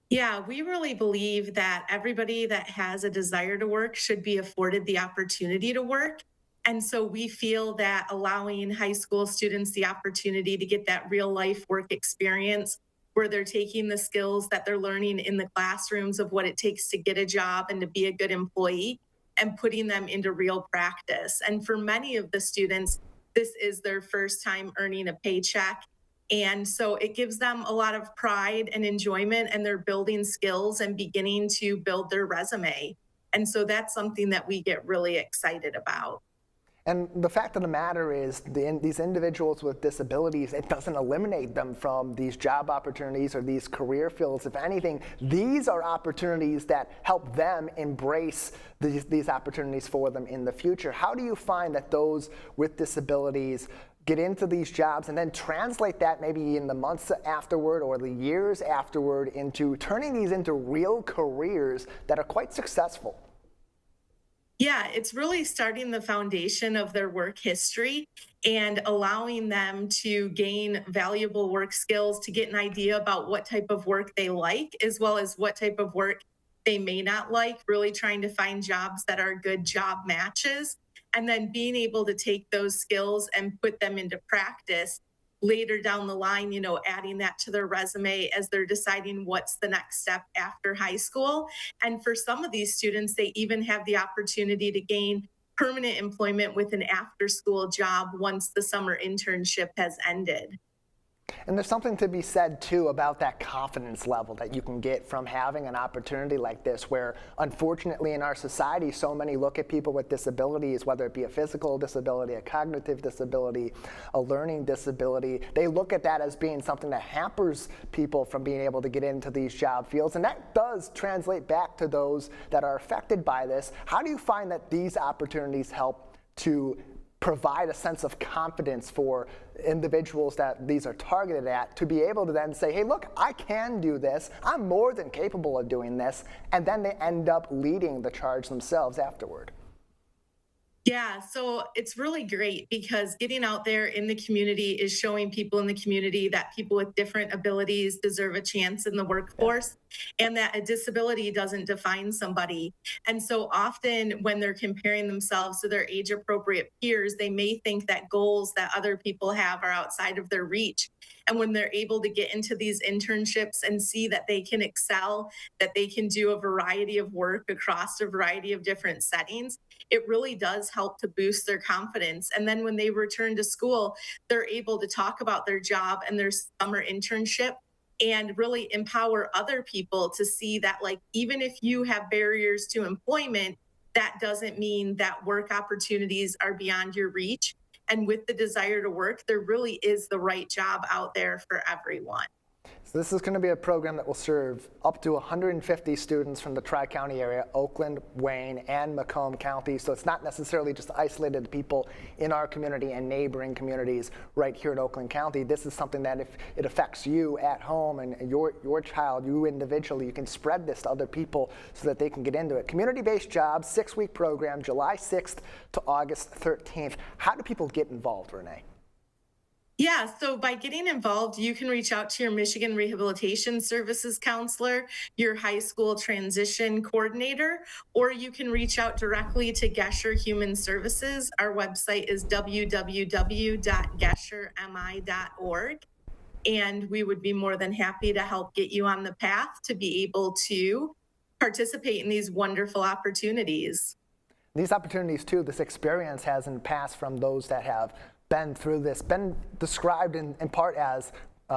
Yeah, we really believe that everybody that has a desire to work should be afforded the opportunity to work. And so we feel that allowing high school students the opportunity to get that real-life work experience where they're taking the skills that they're learning in the classrooms of what it takes to get a job and to be a good employee and putting them into real practice. And for many of the students, this is their first time earning a paycheck. And so it gives them a lot of pride and enjoyment, and they're building skills and beginning to build their resume. And so that's something that we get really excited about. And the fact of the matter is, these individuals with disabilities, it doesn't eliminate them from these job opportunities or these career fields. If anything, these are opportunities that help them embrace these opportunities for them in the future. How do you find that those with disabilities get into these jobs and then translate that maybe in the months afterward or the years afterward into turning these into real careers that are quite successful? Yeah, it's really starting the foundation of their work history and allowing them to gain valuable work skills, to get an idea about what type of work they like, as well as what type of work they may not like, really trying to find jobs that are good job matches. and then being able to take those skills and put them into practice later down the line, adding that to their resume as they're deciding what's the next step after high school. And for some of these students, they even have the opportunity to gain permanent employment with an after school job once the summer internship has ended. And there's something to be said, too, about that confidence level that you can get from having an opportunity like this, where, unfortunately, in our society, so many look at people with disabilities, whether it be a physical disability, a cognitive disability, a learning disability. They look at that as being something that hampers people from being able to get into these job fields. And that does translate back to those that are affected by this. How do you find that these opportunities help to provide a sense of confidence for individuals that these are targeted at to be able to then say, hey, look, I can do this. I'm more than capable of doing this. And then they end up leading the charge themselves afterward. Yeah, so it's really great because getting out there in the community is showing people in the community that people with different abilities deserve a chance in the workforce, and that a disability doesn't define somebody. And so often when they're comparing themselves to their age appropriate peers, they may think that goals that other people have are outside of their reach. And when they're able to get into these internships and see that they can excel, that they can do a variety of work across a variety of different settings, it really does help to boost their confidence. And then when they return to school, they're able to talk about their job and their summer internship and really empower other people to see that, like, even if you have barriers to employment, that doesn't mean that work opportunities are beyond your reach. And with the desire to work, there really is the right job out there for everyone. So this is going to be a program that will serve up to 150 students from the Tri-County area, Oakland, Wayne, and Macomb County. So it's not necessarily just isolated to people in our community and neighboring communities right here in Oakland County. This is something that if it affects you at home and your child, you individually, you can spread this to other people so that they can get into it. Community-based jobs, 6-week program, July 6th to August 13th. How do people get involved, Renee? Yeah, so by getting involved, you can reach out to your Michigan Rehabilitation Services counselor, your high school transition coordinator, or you can reach out directly to Gesher Human Services. Our website is www.geshermi.org. And we would be more than happy to help get you on the path to be able to participate in these wonderful opportunities. These opportunities, too, this experience hasn't passed from those that have been through this, been described in part as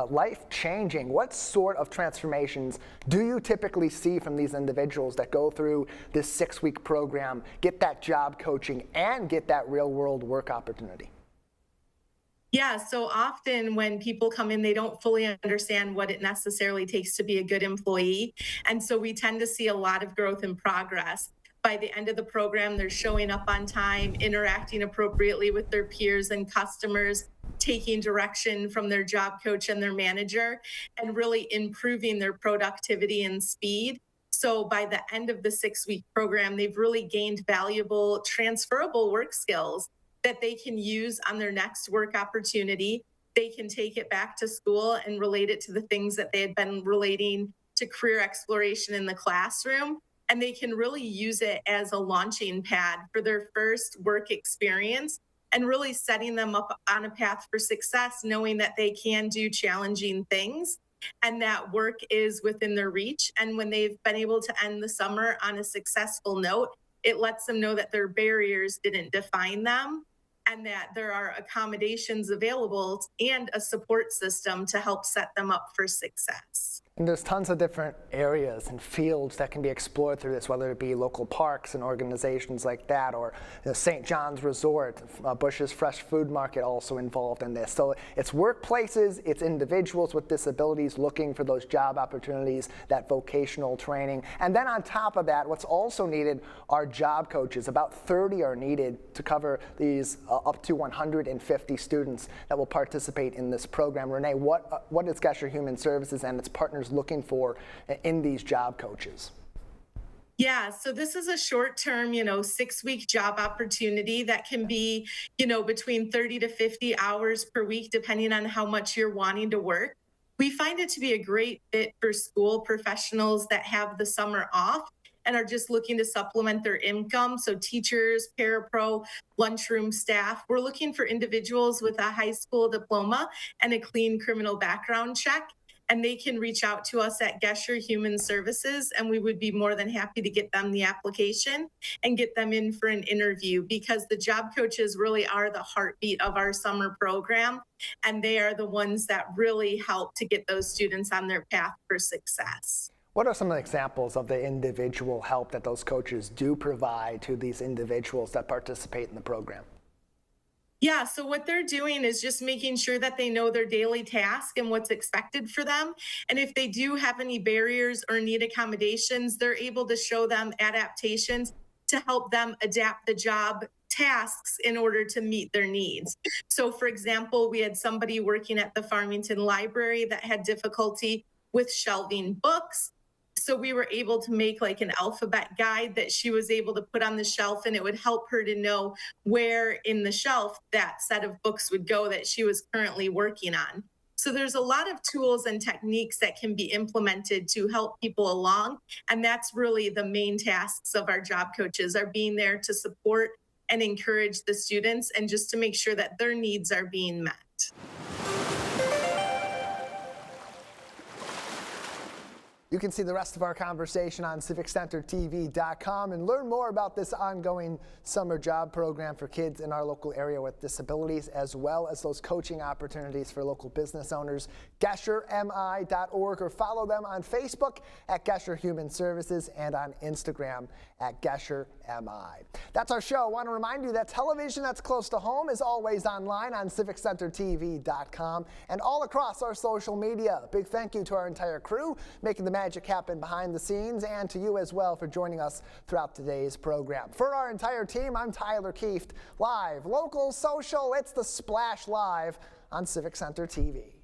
life-changing. What sort of transformations do you typically see from these individuals that go through this 6-week program, get that job coaching, and get that real-world work opportunity? Yeah, so often when people come in, they don't fully understand what it necessarily takes to be a good employee. And so we tend to see a lot of growth and progress. By the end of the program, they're showing up on time, interacting appropriately with their peers and customers, taking direction from their job coach and their manager, and really improving their productivity and speed. So by the end of the 6-week program, they've really gained valuable transferable work skills that they can use on their next work opportunity. They can take it back to school and relate it to the things that they had been relating to career exploration in the classroom. And they can really use it as a launching pad for their first work experience and really setting them up on a path for success, knowing that they can do challenging things and that work is within their reach. And when they've been able to end the summer on a successful note, it lets them know that their barriers didn't define them and that there are accommodations available and a support system to help set them up for success. And there's tons of different areas and fields that can be explored through this, whether it be local parks and organizations like that, or St. John's Resort, Bush's Fresh Food Market also involved in this. So it's workplaces, it's individuals with disabilities looking for those job opportunities, that vocational training. And then on top of that, what's also needed are job coaches. About 30 are needed to cover these up to 150 students that will participate in this program. Renee, what is Gesher Human Services and its partners looking for in these job coaches? Yeah, so this is a short-term, 6-week job opportunity that can be, between 30 to 50 hours per week, depending on how much you're wanting to work. We find it to be a great fit for school professionals that have the summer off and are just looking to supplement their income. So teachers, parapro, lunchroom staff. We're looking for individuals with a high school diploma and a clean criminal background check. And they can reach out to us at Gesher Human Services, and we would be more than happy to get them the application and get them in for an interview, because the job coaches really are the heartbeat of our summer program, and they are the ones that really help to get those students on their path for success. What are some of the examples of the individual help that those coaches do provide to these individuals that participate in the program? Yeah, so what they're doing is just making sure that they know their daily task and what's expected for them. And if they do have any barriers or need accommodations, they're able to show them adaptations to help them adapt the job tasks in order to meet their needs. So for example, we had somebody working at the Farmington Library that had difficulty with shelving books. So we were able to make like an alphabet guide that she was able to put on the shelf, and it would help her to know where in the shelf that set of books would go that she was currently working on. So there's a lot of tools and techniques that can be implemented to help people along. And that's really the main tasks of our job coaches, are being there to support and encourage the students and just to make sure that their needs are being met. You can see the rest of our conversation on civiccentertv.com and learn more about this ongoing summer job program for kids in our local area with disabilities, as well as those coaching opportunities for local business owners. GesherMI.org, or follow them on Facebook at Gesher Human Services and on Instagram at GesherMI. That's our show. I want to remind you that television that's close to home is always online on civiccentertv.com and all across our social media. Big thank you to our entire crew making the magic happen behind the scenes, and to you as well for joining us throughout today's program. For our entire team, I'm Tyler Kieft. Live, local, social, it's the Splash Live on Civic Center TV.